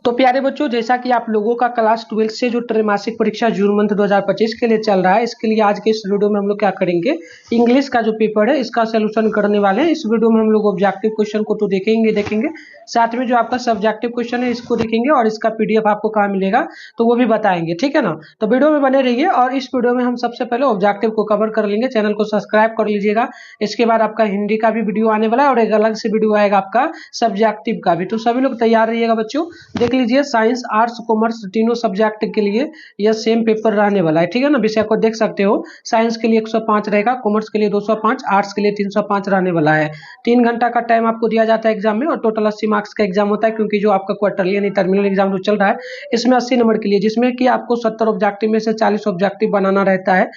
तो प्यारे बच्चों, जैसा कि आप लोगों का क्लास 12 से जो त्रैमासिक परीक्षा जून मंथ 2025 के लिए चल रहा है, इसके लिए आज के इस वीडियो में हम लोग क्या करेंगे, इंग्लिश का जो पेपर है इसका सोल्यूशन करने वाले हैं। इस वीडियो में हम लोग ऑब्जेक्टिव क्वेश्चन को तो देखेंगे, साथ में जो आपका सब्जेक्टिव क्वेश्चन है इसको देखेंगे और इसका पीडीएफ आपको कहाँ मिलेगा तो वो भी बताएंगे, ठीक है ना। तो वीडियो में बने रहिए और इस वीडियो में हम सबसे पहले ऑब्जेक्टिव को कवर कर लेंगे। चैनल को सब्सक्राइब कर लीजिएगा। इसके बाद आपका हिंदी का भी वीडियो आने वाला है और एक अलग से वीडियो आएगा आपका सब्जेक्टिव का भी। तो सभी लोग तैयार रहिएगा बच्चों। देख लीजिए, साइंस आर्ट्स कॉमर्स तीनों सब्जेक्ट के लिए यह सेम पेपर रहने वाला है, ठीक है ना। विषय को देख सकते हो, साइंस के लिए 105 रहेगा, कॉमर्स के लिए 205, आर्ट्स के लिए 305 रहने वाला है। 3 घंटा का टाइम आपको दिया जाता है एग्जाम में और टोटल 80 मार्क्स का एग्जाम होता है, क्योंकि जो आपका क्वार्टरली यानी टर्मिनल एग्जाम जो चल रहा है इसमें 80 नंबर के लिए, जिसमें कि आपको 70 ऑब्जेक्टिव में से 40 ऑब्जेक्टिव बनाना रहता है।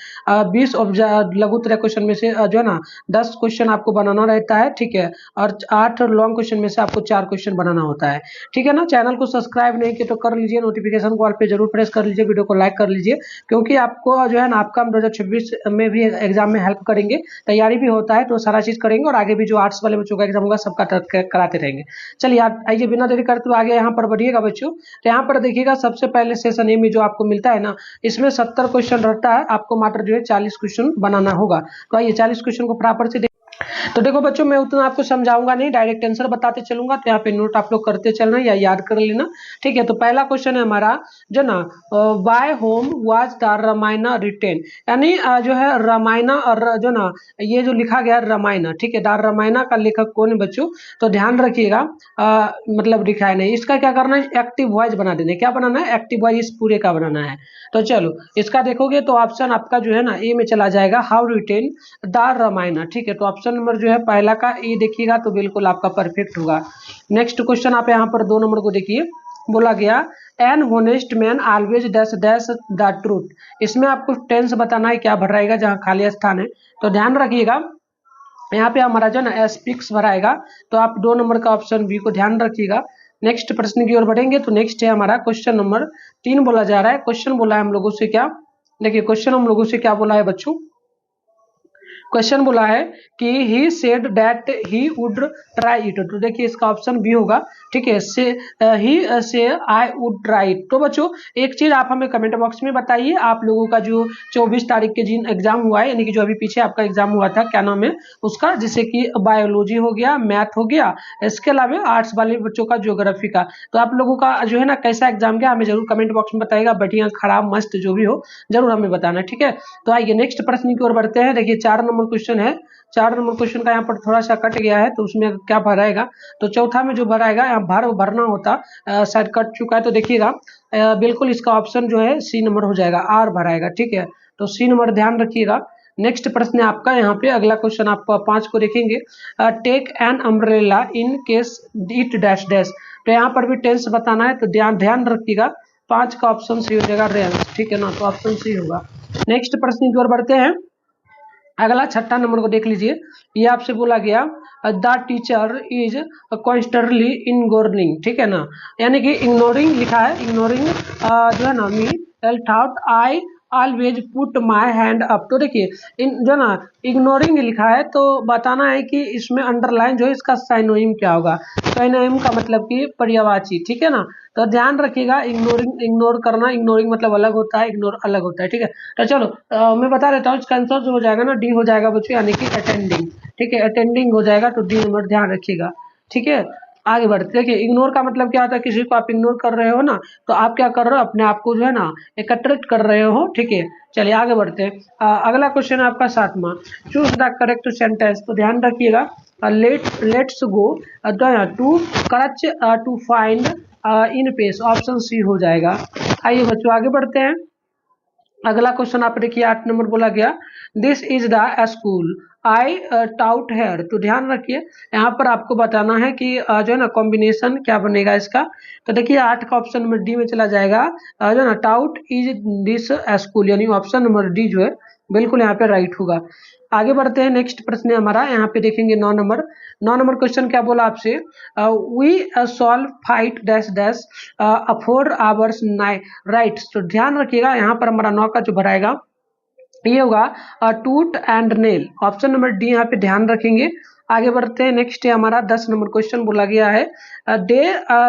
20 लघुत्तरीय क्वेश्चन में से जो है ना 10 क्वेश्चन आपको बनाना रहता है, ठीक है। और 8 लॉन्ग क्वेश्चन में से आपको 4 क्वेश्चन बनाना होता है, ठीक है ना। चैनल को सब्सक्राइब नहीं किया तो कर लीजिए, नोटिफिकेशन कॉल पे जरूर प्रेस कर लीजिए, वीडियो को लाइक कर लीजिए, क्योंकि आपको जो है ना आपका 2026 में भी एग्जाम में हेल्प करेंगे। तैयारी भी होता है तो सारा चीज करेंगे और आगे भी जो आर्ट्स वाले बच्चों का एग्जाम होगा सबका कराते रहेंगे। चलिए आइए बिना देरी करते हुए आगे यहाँ पर बढ़िएगा बच्चों। तो यहाँ पर देखिएगा, सबसे पहले सेशन ए में जो आपको मिलता है ना, इसमें 70 क्वेश्चन रहता है, आपको मात्र जो है 40 क्वेश्चन बनाना होगा। तो आइए 40 क्वेश्चन को प्रॉपर से तो देखो बच्चों, मैं उतना आपको समझाऊंगा नहीं, डायरेक्ट आंसर बताते चलूंगा। तो यहाँ पे नोट आप लोग करते चलना या याद कर लेना, ठीक है। तो पहला क्वेश्चन है हमारा जो ना, by whom was the Ramayana written, यानी जो है रामायण और जो ना ये जो लिखा गया रामायण, ठीक है। द रामायण का लेखक कौन है बच्चों, तो ध्यान रखिएगा, मतलब लिखा है नहीं, इसका क्या करना है, एक्टिव वॉइस बना देना है। क्या बनाना है, एक्टिव वॉइस इस पूरे का बनाना है। तो चलो इसका देखोगे तो ऑप्शन आपका जो है ना ए में चला जाएगा, हाउ रिटेन द रामायण, ठीक है। तो ऑप्शन नंबर जो है पहला का ए देखिएगा तो बिल्कुल आपका परफेक्ट होगा। नेक्स्ट क्वेश्चन आप यहाँ पर 2 नंबर को देखिए, बोला गया an honest man always dash dash the truth. इसमें आपको टेंस बताना है, क्या भराएगा जहाँ खाली स्थान है। तो ध्यान रखिएगा, यहाँ पे हमारा जो ना एस्पिक्स भराएगा, तो आप 2 नंबर का ऑप्शन बी को ध्यान रखिएगा। नेक्स्ट प्रश्न की ओर बढ़ेंगे तो नेक्स्ट है हमारा क्वेश्चन नंबर 3 बोला जा रहा है। क्वेश्चन बोला है हम लोगों से क्या, देखिए क्वेश्चन हम लोगों से क्या बोला है बच्चों, क्वेश्चन बोला है कि he said that he would try it. तो देखिए इसका ऑप्शन बी होगा, ठीक है। से ही से आई वुड ट्राई इट। तो बच्चों एक चीज आप हमें कमेंट बॉक्स में बताइए, आप लोगों का जो 24 तारीख के जिन एग्जाम हुआ है, यानी कि जो अभी पीछे आपका एग्जाम हुआ था, क्या नाम है उसका, जैसे कि बायोलॉजी हो गया, मैथ हो गया, इसके अलावा आर्ट्स वाले बच्चों का ज्योग्राफी का, तो आप लोगों का जो है ना कैसा एग्जाम गया हमें जरूर कमेंट बॉक्स में बताइएगा। बढ़िया खराब मस्त जो भी हो जरूर हमें बताना, ठीक है। तो आइए नेक्स्ट प्रश्न की ओर बढ़ते हैं। देखिए 4 नंबर क्वेश्चन है, 4 नंबर क्वेश्चन का यहाँ पर थोड़ा सा कट गया है, तो उसमें क्या भराएगा, तो चौथा में जो भराएगा यहाँ भरना होता शायद कट चुका है, तो देखिएगा बिल्कुल इसका ऑप्शन जो है सी नंबर हो जाएगा, आर भराएगा, ठीक है। तो सी नंबर ध्यान रखिएगा। नेक्स्ट प्रश्न है आपका यहाँ पे, अगला क्वेश्चन आपको 5 को देखेंगे, take an umbrella in case it dash dash. तो यहाँ पर भी टेंस बताना है, तो ध्यान रखिएगा, 5 का ऑप्शन सी हो जाएगा, रेंस, ठीक है ना। तो ऑप्शन सी होगा। नेक्स्ट प्रश्न की ओर बढ़ते हैं। अगला 6 नंबर को देख लीजिए, ये आपसे बोला गया the teacher is constantly ignoring, ठीक है ना, यानी कि इग्नोरिंग लिखा है, इग्नोरिंग जो है ना me thought I always put my hand up. तो देखिए इन जो ना इग्नोरिंग लिखा है, तो बताना है कि इसमें अंडरलाइन जो है इसका साइनोनिम क्या होगा। साइनोनिम का मतलब कि पर्यायवाची, ठीक है ना। तो ध्यान रखिएगा, इग्नोरिंग इग्नोर करना, इग्नोरिंग मतलब अलग होता है, इग्नोर अलग होता है, ठीक है। तो चलो मैं बता देता हूँ, इसका आंसर जो हो जाएगा ना डी हो जाएगा बच्चों, यानी कि अटेंडिंग, ठीक है। अटेंडिंग हो जाएगा, तो डी नंबर ध्यान रखिएगा, ठीक है। आगे बढ़ते देखिए, इग्नोर का मतलब क्या होता है, किसी को आप इग्नोर कर रहे हो ना, तो आप क्या कर रहे हो, अपने आप को जो है ना एकत्रित कर रहे हो, ठीक है। चलिए आगे बढ़ते हैं। अगला क्वेश्चन है आपका 7वां, चूज द करेक्ट सेंटेंस। तो ध्यान रखिएगा, let's go to church to find in peace, option C हो जाएगा। आइए बच्चों आगे बढ़ते हैं। अगला क्वेश्चन आप देखिए 8 नंबर बोला गया, this is the school I taught here. तो ध्यान रखिए, यहाँ पर आपको बताना है कि जो है ना कॉम्बिनेशन क्या बनेगा इसका। तो देखिए 8 का ऑप्शन नंबर डी में चला जाएगा, जो है ना टाउट इज दिस स्कूल, यानी ऑप्शन नंबर डी जो है बिल्कुल यहाँ पे राइट होगा। आगे बढ़ते हैं, नेक्स्ट प्रश्न है हमारा, यहाँ पे देखेंगे 9 नंबर क्वेश्चन क्या बोला आपसे, we solve fight dash dash 4 hours night right. तो ध्यान रखिएगा, यहाँ पर हमारा 9 का जो भराएगा ये होगा टूट and nail. Option number D यहाँ पे ध्यान रखेंगे। आगे बढ़ते हैं, नेक्स्ट है हमारा 10 नंबर क्वेश्चन बोला गया है they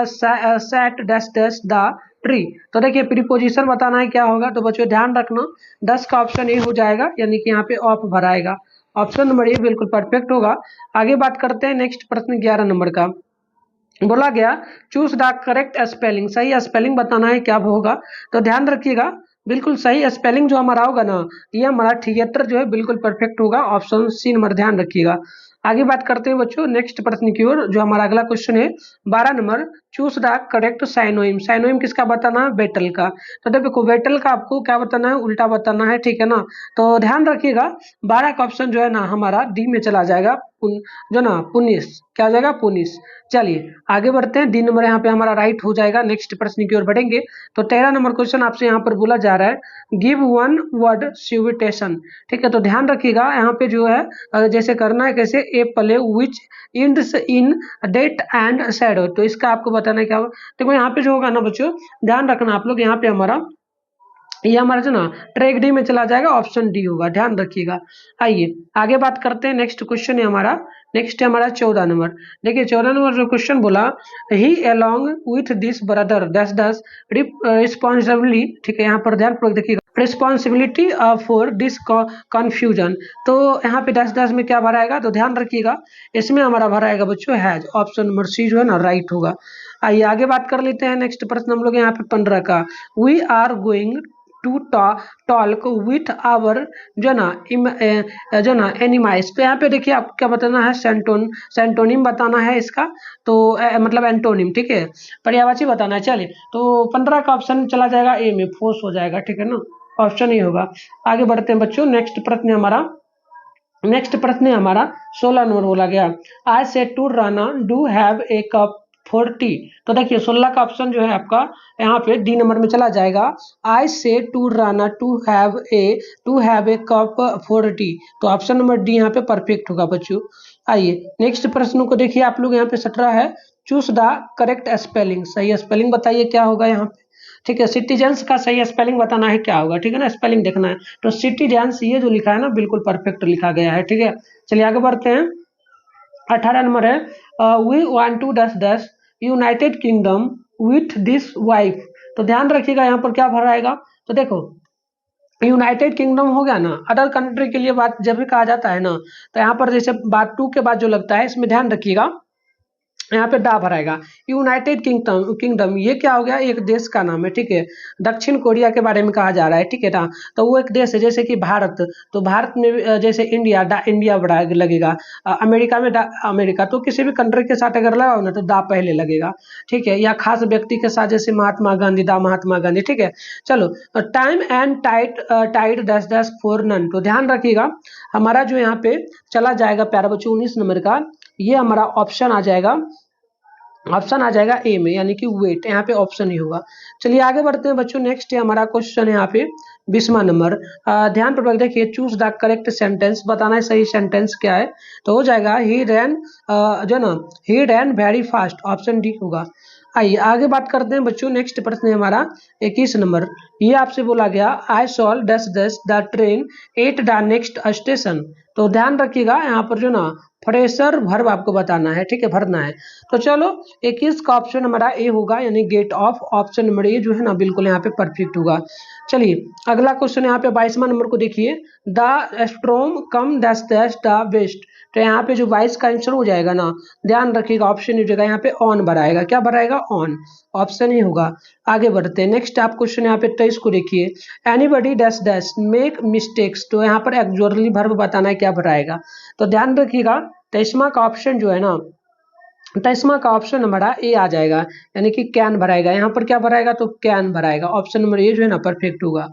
sat dash dash the tree. तो देखिए प्रीपोजिशन बताना है क्या होगा, तो बच्चों ध्यान रखना 10 का ऑप्शन ए हो जाएगा, यानी कि यहाँ पे ऑफ भराएगा। ऑप्शन नंबर ए बिल्कुल परफेक्ट होगा। आगे बात करते हैं नेक्स्ट प्रश्न 11 नंबर का। बोला गया चूज द करेक्ट स्पेलिंग, सही स्पेलिंग बताना है क्या होगा। तो ध्यान रखिएगा बिल्कुल सही स्पेलिंग जो हमारा होगा ना, ये हमारा थिएटर जो है बिल्कुल परफेक्ट होगा। ऑप्शन सी नंबर ध्यान रखिएगा। आगे बात करते हैं बच्चों नेक्स्ट प्रश्न की ओर, जो हमारा अगला क्वेश्चन है 12 नंबर। चूज द करेक्ट साइनोइम, साइनोइम किसका बताना है, बेटल का। तो देखो बेटल का आपको क्या बताना है, उल्टा बताना है, ठीक है ना। तो ध्यान रखिएगा 12 का ऑप्शन जो है ना हमारा डी में चला जाएगा, जो ना पुनिस, क्या आ जाएगा पुनिस। चलिए आगे बढ़ते हैं, डी नंबर यहाँ पे हमारा राइट हो जाएगा। नेक्स्ट प्रश्न की ओर बढ़ेंगे। तो 13 नंबर क्वेश्चन आपसे यहाँ पर बोला जा रहा है गिव वन वर्ड सिविटेशन, ठीक है। तो ध्यान रखिएगा यहाँ पे जो है जैसे करना है कैसे, a play which ends in death and shadow. तो इसका आपको बताना है क्या होगा। देखो यहाँ पे जो होगा ना बच्चों ध्यान रखना आप लोग, यहाँ पे हमारा ये हमारा जो ना ट्रैक डी में चला जाएगा, ऑप्शन डी होगा, ध्यान रखिएगा। आइए आगे बात करते हैं, नेक्स्ट क्वेश्चन है हमारा, नेक्स्ट है हमारा 14 नंबर। देखिए 14 नंबर जो क्वेश्चन बोला ही अलोंग विथ दिस ब्रदर दस दस रिस्पॉन्सिबिलिटी, ठीक है। यहाँ पर ध्यान पूर्वक देखिएगा रिस्पॉन्सिबिलिटी फॉर दिस कंफ्यूजन। तो यहाँ पे 10 10 में क्या भराएगा, तो ध्यान रखिएगा इसमें हमारा भराएगा बच्चों हैज। ऑप्शन नंबर सी जो है ना राइट होगा। आइए आगे बात कर लेते हैं, नेक्स्ट प्रश्न हम लोग यहाँ पे 15 का। We are going to talk with our जो ना एनिमाइज। तो यहाँ पे देखिए आपको क्या बताना है, सेंटोनिम बताना है इसका। तो मतलब एंटोनिम, ठीक है, पर्यायवाची बताना है। चलिए तो 15 का ऑप्शन चला जाएगा ए में, फोर्स हो जाएगा, ठीक है ना, ऑप्शन ही होगा। आगे बढ़ते हैं बच्चों, नेक्स्ट प्रश्न है हमारा, नेक्स्ट प्रश्न है हमारा 16 नंबर बोला गया I say to Rana do have a cup for tea. तो देखिए 16 का ऑप्शन जो है आपका यहाँ पे डी नंबर में चला जाएगा। I say to Rana to have a cup for tea. तो ऑप्शन नंबर डी यहाँ पे परफेक्ट होगा बच्चों। आइए नेक्स्ट प्रश्न को देखिए आप लोग, यहाँ पे 17 है चूज द करेक्ट स्पेलिंग, सही स्पेलिंग बताइए क्या होगा यहाँ पे, ठीक है। सिटीजन्स का सही स्पेलिंग बताना है क्या होगा, ठीक है ना, स्पेलिंग देखना है। तो सिटीजन्स ये जो लिखा है ना बिल्कुल परफेक्ट लिखा गया है, ठीक है। चलिए आगे बढ़ते हैं, 18 नंबर है we want to dash dash United Kingdom with this wife. तो ध्यान रखिएगा यहाँ पर क्या भराएगा। तो देखो यूनाइटेड किंगडम हो गया ना, अदर कंट्री के लिए बात जब भी कहा जाता है ना, तो यहाँ पर जैसे बात टू के बाद जो लगता है इसमें ध्यान रखिएगा यहाँ पे डा भराएगा। यूनाइटेड किंगडम ये क्या हो गया, एक देश का नाम है, ठीक है। दक्षिण कोरिया के बारे में कहा जा रहा है, ठीक है ना। तो वो एक देश है, जैसे कि भारत, तो भारत में जैसे इंडिया, डा इंडिया बड़ा लगेगा। अमेरिका में डा अमेरिका। तो किसी भी कंट्री के साथ अगर लगाओ ना तो डा पहले लगेगा, ठीक है। या खास व्यक्ति के साथ जैसे महात्मा गांधी, डा महात्मा गांधी, ठीक है। चलो time and tide 10 for none. तो ध्यान रखिएगा हमारा जो यहाँ पे चला जाएगा प्यारा बच्चों 19 नंबर का, ये हमारा ऑप्शन आ जाएगा, ऑप्शन आ जाएगा ए में, यानी कि वेट, यहाँ पे ऑप्शन ही होगा। चलिए आगे बढ़ते हैं बच्चों, नेक्स्ट है हमारा क्वेश्चन है यहाँ पे 20वां नंबर। ध्यान पूर्वक देखिए चूज द करेक्ट सेंटेंस, बताना है सही सेंटेंस क्या है। तो हो जाएगा ही रैन जो ना he ran very fast, option D होगा। आइए आगे बात करते हैं बच्चों, नेक्स्ट प्रश्न है हमारा 21 नंबर। ये आपसे बोला गया I shall dash dash the train at the next station. तो ध्यान रखिएगा यहाँ पर जो ना फ्रेशर वर्ब आपको बताना है, ठीक है, भरना है। तो चलो 21 का ऑप्शन हमारा ए होगा, यानी get off. Option number A जो है ना बिल्कुल यहाँ पे परफेक्ट होगा। चलिए अगला क्वेश्चन यहाँ पे 22वां नंबर को देखिए the storm come dash dash the west. तो यहाँ पे जो 22 का आंसर हो जाएगा ना, ध्यान रखिएगा ऑप्शन हो जाएगा यहाँ पे ऑन भराएगा, क्या भराएगा ऑन, ऑप्शन ही होगा। आगे बढ़ते हैं, नेक्स्ट आप क्वेश्चन यहाँ पे 23 को देखिए anybody dash dash make mistakes. तो यहाँ पर एक्जुअली वर्ब बताना है, क्या भराएगा। तो ध्यान रखिएगा 23वां का ऑप्शन जो है ना, 23वां का ऑप्शन हमारा ए आ जाएगा, यानी कि कैन भराएगा। यहाँ पर क्या भराएगा, तो कैन भराएगा। ऑप्शन नंबर ए जो है ना परफेक्ट होगा।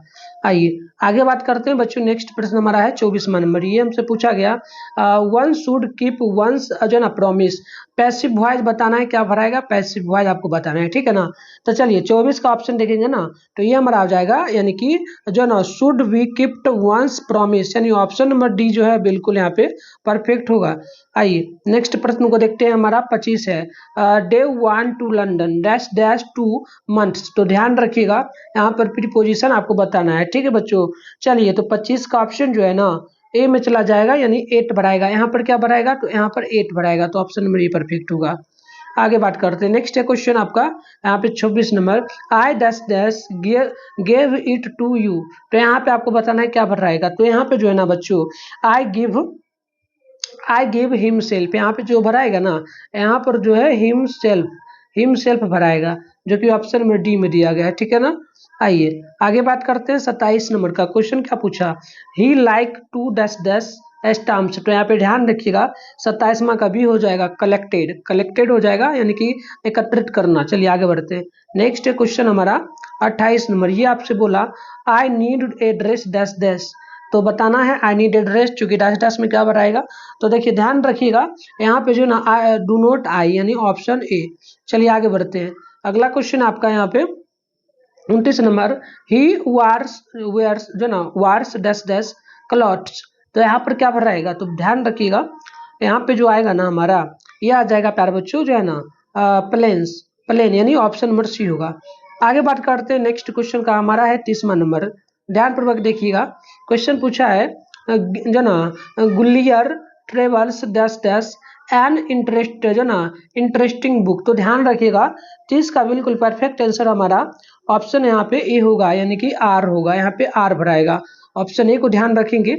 आइए आगे बात करते हैं बच्चों, नेक्स्ट प्रश्न हमारा है 24वां नंबर। ये हमसे पूछा गया वन शुड कीप वंस जो ना प्रॉमिस। पैसिव वॉइस बताना है, क्या भराएगा, पैसिव वॉइस आपको बताना है, ठीक है ना। तो चलिए 24 का ऑप्शन देखेंगे ना, तो ये हमारा आ जाएगा, यानी कि जो ना should we kept one's promise, यानी ऑप्शन नंबर डी जो है बिल्कुल यहाँ पे परफेक्ट होगा। आइए नेक्स्ट प्रश्न को देखते हैं, हमारा 25 है, day one two London dash dash 2 months। तो ध्यान रखिएगा यहाँ पर प्रीपोजिशन आपको बताना है, ठीक है बच्चों। चलिए तो 25 का ऑप्शन जो है ना ए में चला जाएगा, यानी 8 भराएगा। यहाँ पर क्या भराएगा, तो यहाँ पर 8 भराएगा, तो ऑप्शन नंबर ए परफेक्ट होगा। आगे बात करते हैं, नेक्स्ट है क्वेश्चन आपका यहाँ पे 26 number, I dash dash gave it to you. तो यहाँ पे आपको बताना है क्या भराएगा। तो यहाँ पे जो है ना बच्चों, आई गिव हिम सेल्फ, यहाँ पे जो भराएगा ना, यहाँ पर जो है हिम सेल्फ भराएगा, जो कि ऑप्शन नंबर डी में दिया गया है, ठीक है ना। आइए आगे बात करते हैं, 27 नंबर का क्वेश्चन क्या पूछा, he like to dash dash stamps. तो यहाँ पे ध्यान रखिएगा 27वां का भी हो जाएगा कलेक्टेड हो जाएगा, यानी कि एकत्रित करना। चलिए आगे बढ़ते हैं, नेक्स्ट क्वेश्चन हमारा 28 नंबर, ये आपसे बोला I need a dress dash dash. तो बताना है आई नीड ए ड्रेस, चूंकि डैश डैश में क्या भराएगा। तो देखिए ध्यान रखिएगा यहाँ पे जो ना डू नॉट आई, यानी ऑप्शन ए। चलिए आगे बढ़ते हैं, अगला क्वेश्चन आपका यहाँ पे 29 नंबर, ही वेयर्स जो ना वार्स डैश डैश क्लॉथ्स। तो यहाँ पर क्या भराएगा, तो ध्यान रखिएगा यहाँ पे जो आएगा ना हमारा, ये आ जाएगा प्यारे बच्चों जो है ना प्लेन, यानी ऑप्शन नंबर सी होगा। आगे बात करते हैं, नेक्स्ट क्वेश्चन का हमारा है 30वां नंबर, ध्यानपूर्वक देखिएगा। क्वेश्चन पूछा है जो ना Gulliver travels dash dash an interest जो ना इंटरेस्टिंग बुक। तो ध्यान रखिएगा 30 का बिल्कुल परफेक्ट आंसर हमारा ऑप्शन यहाँ पे ए होगा, यानी कि आर होगा, यहाँ पे आर भराएगा, ऑप्शन ए को ध्यान रखेंगे।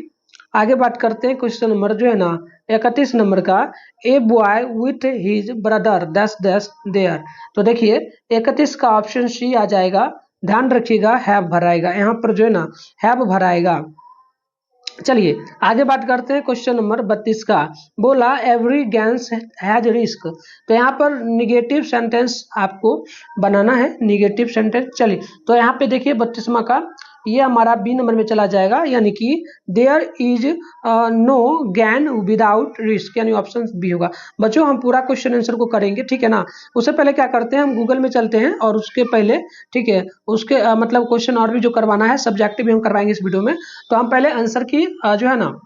आगे बात करते हैं, क्वेश्चन नंबर जो है ना 31 नंबर का, a boy with his brother dash dash there. तो देखिए 31 का ऑप्शन सी आ जाएगा, ध्यान रखिएगा हैव भराएगा, यहाँ पर जो है ना हैव भराएगा। चलिए आगे बात करते हैं, क्वेश्चन नंबर 32 का, बोला एवरी गैंस हैज रिस्क। तो यहाँ पर निगेटिव सेंटेंस आपको बनाना है, निगेटिव सेंटेंस। चलिए तो यहाँ पे देखिए 32वां का, ये हमारा बी नंबर में चला जाएगा, यानी कि there is no gain without risk, यानी ऑप्शन बी होगा। बच्चों हम पूरा क्वेश्चन आंसर को करेंगे, ठीक है ना। उससे पहले क्या करते हैं, हम गूगल में चलते हैं, और उसके पहले ठीक है उसके मतलब क्वेश्चन और भी जो करवाना है, सब्जेक्टिव भी हम करवाएंगे इस वीडियो में। तो हम पहले आंसर की जो है ना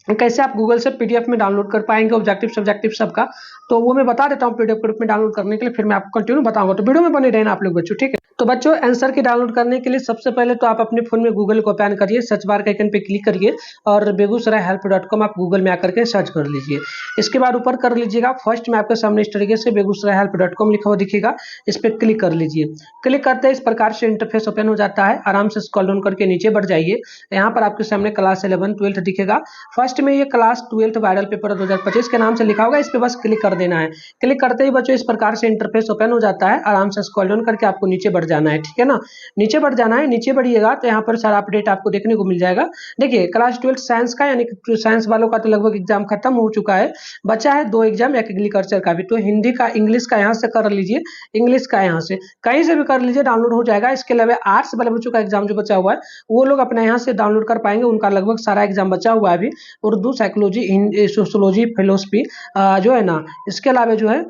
कैसे आप गूगल से पीडीएफ में डाउनलोड कर पाएंगे ऑब्जेक्टिव सब्जेक्टिव सबका, तो वो मैं बता देता हूँ पीडीएफ ग्रुप में डाउनलोड करने के लिए, फिर मैं आपको कंटिन्यू बताऊंगा, तो वीडियो में बने रहना आप लोग बच्चों, ठीक है। तो बच्चों आंसर की डाउनलोड करने के लिए सबसे पहले तो आप अपने फोन में गूगल को ओपन करिए, सर्च बार के आइकन पे क्लिक करिए, और बेगूसरायhelp.com आप गूगल में आकर के सर्च कर लीजिए। इसके बाद ऊपर कर लीजिएगा, फर्स्ट में आपके सामने इस तरीके से बेगूसरायhelp.com लिखा हुआ दिखेगा, इस पर क्लिक कर लीजिए। क्लिक करते ही इस प्रकार से इंटरफेस ओपन हो जाता है, आराम से स्क्रॉल डाउन करके नीचे बढ़ जाइए। यहाँ पर आपके सामने क्लास 11 12 दिखेगा, फर्स्ट में ये क्लास 12 वायरल पेपर 2025 के नाम से लिखा होगा, इस पे बस क्लिक कर देना है। क्लिक करते ही बच्चों इस प्रकार से इंटरफेस ओपन हो जाता है, आराम से स्क्रॉल डाउन करके आपको नीचे बढ़ जाना है, ठीक है ना। नीचे बढ़ जाना है, नीचे बढ़िएगा तो यहाँ पर सारा अपडेट आपको देखने को मिल जाएगा। देखिए क्लास 12 साइंस का, यानी कि साइंस वालों का तो लगभग एग्जाम खत्म हो चुका है, बचा है 2 एग्जाम, एक एग्रीकल्चर का भी। तो हिंदी का इंग्लिश का यहाँ से कर लीजिए, इंग्लिश का यहाँ से कहीं से भी कर लीजिए, डाउनलोड हो जाएगा। इसके अलावा आर्ट्स वाले बच्चों का एग्जाम जो बचा हुआ है वो लोग अपने यहाँ से डाउनलोड कर पाएंगे, उनका लगभग सारा एग्जाम बचा हुआ है अभी, उर्दू, साइकोलॉजी, सोशोलॉजी, फिलोसफी जो है ना, इसके अलावा जो है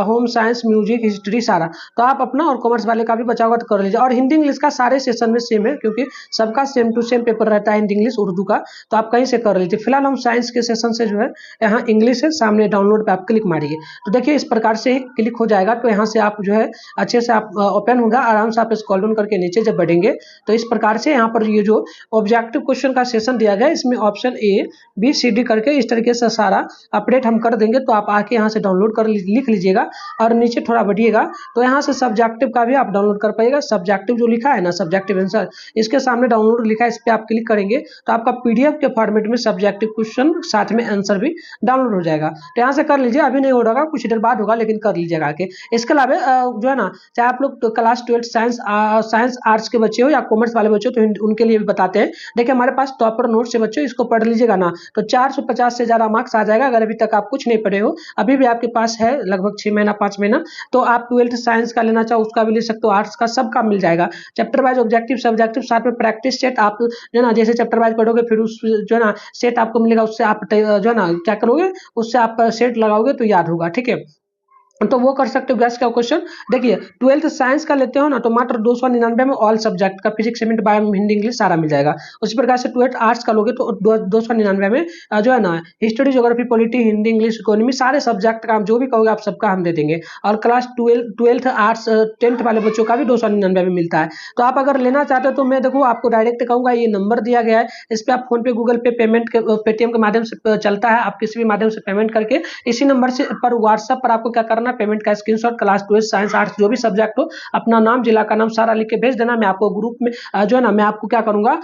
होम साइंस, म्यूजिक, हिस्ट्री सारा। तो आप अपना और कॉमर्स वाले का भी बचा हुआ तो कर लीजिए। और हिंदी इंग्लिश का सारे सेशन में सेम है, क्योंकि सबका सेम टू सेम पेपर रहता है हिंदी इंग्लिश उर्दू का, तो आप कहीं से कर लीजिए। फिलहाल हम साइंस के सेशन से जो है यहाँ इंग्लिश है, सामने डाउनलोड पे आप क्लिक मारिए, तो देखिए इस प्रकार से ही क्लिक हो जाएगा। तो यहाँ से आप जो है अच्छे से आप ओपन होगा, आराम से आप स्क्रॉल डाउन करके नीचे जब बढ़ेंगे तो इस प्रकार से यहाँ पर ये जो ऑब्जेक्टिव क्वेश्चन का सेशन दिया गया है, इसमें option A B C D करके इस तरीके से सारा अपडेट हम कर देंगे। तो आप आके यहाँ से डाउनलोड कर लिख लीजिएगा, और नीचे थोड़ा बढ़िएगा तो यहाँ से सब्जेक्टिव का भी आप डाउनलोड कर पाइएगा। सब्जेक्टिव जो लिखा है ना, सब्जेक्टिव आंसर, इसके सामने डाउनलोड लिखा है, इस पर आप क्लिक करेंगे तो आपका पीडीएफ के फॉर्मेट में सब्जेक्टिव क्वेश्चन साथ में आंसर भी डाउनलोड हो जाएगा। तो यहाँ से कर लीजिए, अभी नहीं हो रहा, कुछ देर बाद होगा, लेकिन कर लीजिएगा आके। इसके अलावा जो है ना, चाहे आप लोग तो क्लास 12 साइंस आर्ट्स के बच्चे हो या कॉमर्स वाले बच्चे हो, तो उनके लिए भी बताते हैं। देखिए हमारे पास टॉपर नोट्स है बच्चों, इसको पढ़ लीजिएगा ना तो 450 से ज्यादा मार्क्स आ जाएगा। अगर अभी तक आप कुछ नहीं पढ़े हो, अभी भी आपके पास है लगभग 6 महीना 5 महीना, तो आप 12th साइंस का लेना चाहो उसका भी ले सकते हो, आर्ट्स का सबका मिल जाएगा। चैप्टर वाइज ऑब्जेक्टिव सब्जेक्टिव साथ में प्रैक्टिस सेट, आप जो है ना जैसे चैप्टर वाइज पढ़ोगे फिर उस जो है ना सेट आपको मिलेगा, उससे आप जो है ना क्या करोगे, उससे आप सेट लगाओगे तो याद होगा, ठीक है। तो वो कर सकते हो। गैस का क्वेश्चन देखिए, 12th साइंस का लेते हो ना तो मात्र 299 में ऑल सब्जेक्ट का physics chemistry bio Hindi English सारा मिल जाएगा। उसी प्रकार से 12th आर्ट्स का लोगे तो 299 में जो है ना history geography polity Hindi English economy सारे सब्जेक्ट का जो भी कहोगे आप सबका हम दे देंगे। और क्लास 12th आर्ट्स 10th वाले बच्चों का भी 299 में मिलता है। तो आप अगर लेना चाहते हो तो मैं देखो आपको डायरेक्ट कहूंगा, ये नंबर दिया गया है, इस पर आप फोन पे गूगल पे पेमेंट के पेटीएम के माध्यम से चलता है, आप किसी भी माध्यम से पेमेंट करके इसी नंबर से पर व्हाट्सएप पर आपको क्या करना, पेमेंट का स्क्रीनशॉट क्लास 12 साइंस आर्ट्स जो भी सब्जेक्ट हो अपना नाम जिला का नाम सारा लिख के भेज देना। मैं आपको ग्रुप में जो है ना मैं आपको क्या करूंगा,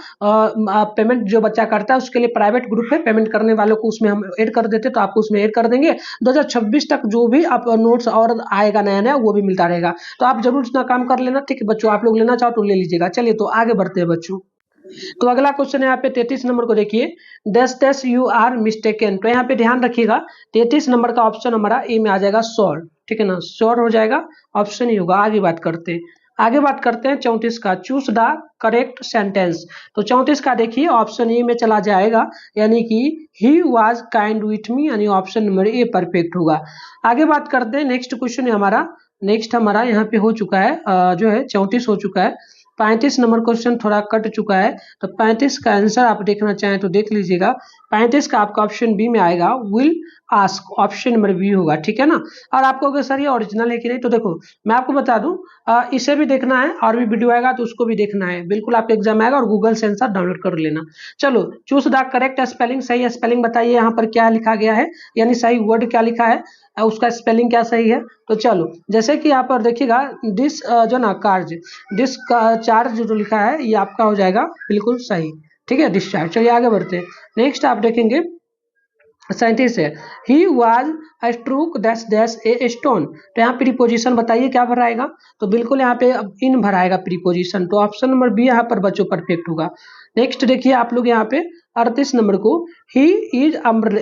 पेमेंट जो बच्चा करता है उसके लिए प्राइवेट ग्रुप है, पेमेंट करने वालों को उसमें हम ऐड कर देते तो आपको उसमें ऐड कर देंगे। 2026 तक जो भी आप नोट्स और आएगा नया नया वो भी मिलता रहेगा। तो आप जरूर इतना काम कर लेना, ठीक है बच्चों, आप लोग लेना चाहो तो ले लीजिएगा। चलिए तो आगे बढ़ते हैं बच्चों। तो अगला क्वेश्चन है यहाँ पे 33 नंबर को देखिए, dash dash you are mistaken. तो यहाँ पे ध्यान रखिएगा 33 नंबर का ऑप्शन हमारा ए में आ जाएगा श्योर, ठीक है ना, श्योर हो जाएगा, ऑप्शन ही होगा। आगे बात करते हैं 34 का, चूज द करेक्ट सेंटेंस। तो 34 का देखिए ऑप्शन ए में चला जाएगा, यानी कि he was kind with me, यानी ऑप्शन नंबर ए परफेक्ट होगा। आगे बात करते हैं नेक्स्ट क्वेश्चन है हमारा, नेक्स्ट हमारा यहाँ पे हो चुका है जो है 34 हो चुका है। 35 नंबर क्वेश्चन थोड़ा कट चुका है, तो 35 का आंसर आप देखना चाहें तो देख लीजिएगा। 35 का आपका ऑप्शन बी में आएगा, will ask, option number B होगा, ठीक है ना। और आपको अगर सर ये ओरिजिनल है कि नहीं, तो देखो मैं आपको बता दूं, इसे भी देखना है और भी वीडियो आएगा तो उसको भी देखना है, बिल्कुल आपके एग्जाम आएगा और गूगल से आंसर डाउनलोड कर लेना। चलो, चूज द करेक्ट स्पेलिंग, सही स्पेलिंग बताइए यहाँ पर क्या लिखा गया है, यानी सही वर्ड क्या लिखा है, उसका स्पेलिंग क्या सही है। तो चलो, जैसे कि यहाँ पर देखिएगा दिस जो ना कार्ज, डिस चार्ज जो लिखा है ये आपका हो जाएगा बिल्कुल सही, ठीक है, डिस्चार्ज। चलिए आगे बढ़ते हैं। नेक्स्ट आप देखेंगे 37 है, he was struck dash dash a stone. तो यहाँ प्रीपोजिशन बताइए क्या भराएगा, तो बिल्कुल यहाँ पे इन भराएगा प्रीपोजिशन, तो ऑप्शन नंबर बी यहाँ पर बच्चों परफेक्ट होगा। नेक्स्ट देखिए आप लोग यहाँ पे 38 नंबर को, ही इज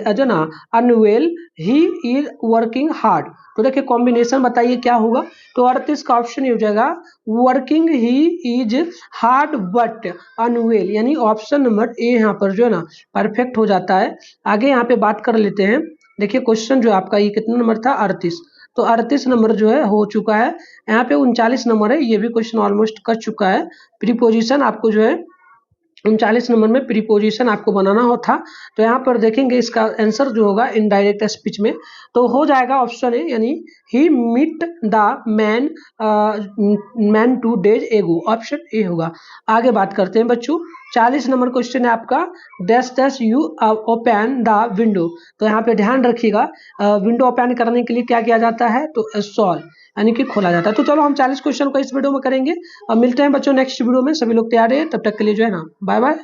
जो ना unwell, he is working hard. तो देखिए कॉम्बिनेशन बताइए क्या होगा, तो 38 का ऑप्शन हो जाएगा working he is hard but unwell, यानी ऑप्शन नंबर ए यहाँ पर जो है ना परफेक्ट हो जाता है। आगे यहाँ पे बात कर लेते हैं, देखिए क्वेश्चन जो आपका ये कितना नंबर था 38, तो 38 नंबर जो है हो चुका है। यहाँ पे 39 नंबर है, ये भी क्वेश्चन ऑलमोस्ट कर चुका है। प्रीपोजिशन आपको जो है 39 नंबर में प्रीपोजिशन आपको बनाना हो था, तो यहाँ पर देखेंगे इसका आंसर जो होगा इनडायरेक्ट स्पीच में तो हो जाएगा ऑप्शन ए, यानी he meet the man 2 days ago, option A होगा। आगे बात करते हैं बच्चों, 40 नंबर क्वेश्चन है आपका, dash dash you open the window. तो यहाँ पे ध्यान रखिएगा विंडो ओपन करने के लिए क्या किया जाता है, तो सॉल्व, यानी कि खोला जाता है। तो चलो हम 40 क्वेश्चन को इस वीडियो में करेंगे, अब मिलते हैं बच्चों नेक्स्ट वीडियो में, सभी लोग तैयार है, तब तक के लिए जो है ना बाय बाय।